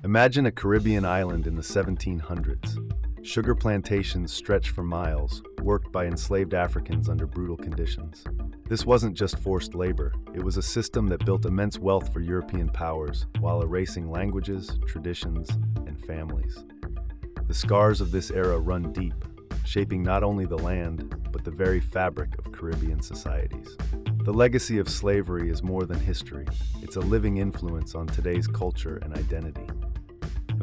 Imagine a Caribbean island in the 1700s. Sugar plantations stretch for miles, worked by enslaved Africans under brutal conditions. This wasn't just forced labor, it was a system that built immense wealth for European powers while erasing languages, traditions, and families. The scars of this era run deep, shaping not only the land, but the very fabric of Caribbean societies. The legacy of slavery is more than history, it's a living influence on today's culture and identity.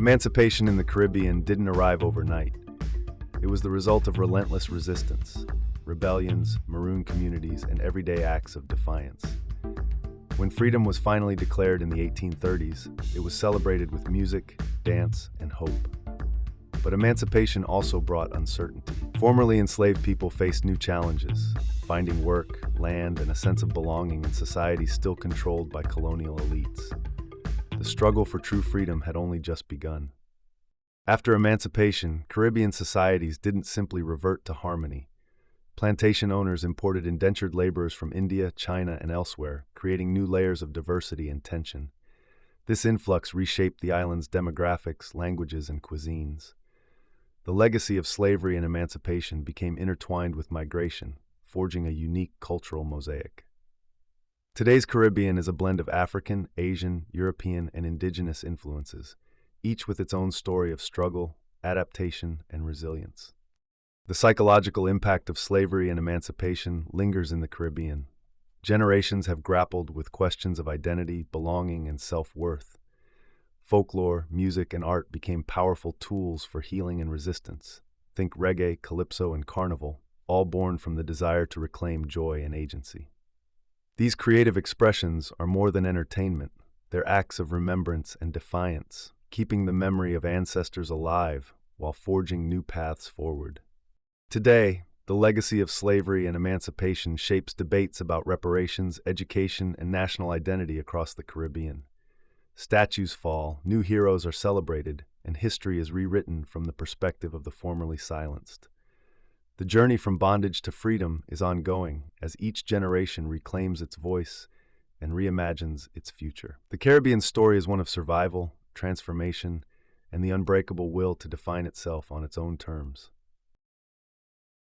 Emancipation in the Caribbean didn't arrive overnight. It was the result of relentless resistance, rebellions, maroon communities, and everyday acts of defiance. When freedom was finally declared in the 1830s, it was celebrated with music, dance, and hope. But emancipation also brought uncertainty. Formerly enslaved people faced new challenges, finding work, land, and a sense of belonging in societies still controlled by colonial elites. The struggle for true freedom had only just begun. After emancipation, Caribbean societies didn't simply revert to harmony. Plantation owners imported indentured laborers from India, China, and elsewhere, creating new layers of diversity and tension. This influx reshaped the island's demographics, languages, and cuisines. The legacy of slavery and emancipation became intertwined with migration, forging a unique cultural mosaic. Today's Caribbean is a blend of African, Asian, European, and indigenous influences, each with its own story of struggle, adaptation, and resilience. The psychological impact of slavery and emancipation lingers in the Caribbean. Generations have grappled with questions of identity, belonging, and self-worth. Folklore, music, and art became powerful tools for healing and resistance. Think reggae, calypso, and carnival, all born from the desire to reclaim joy and agency. These creative expressions are more than entertainment. They're acts of remembrance and defiance, keeping the memory of ancestors alive while forging new paths forward. Today, the legacy of slavery and emancipation shapes debates about reparations, education, and national identity across the Caribbean. Statues fall, new heroes are celebrated, and history is rewritten from the perspective of the formerly silenced. The journey from bondage to freedom is ongoing as each generation reclaims its voice and reimagines its future. The Caribbean story is one of survival, transformation, and the unbreakable will to define itself on its own terms.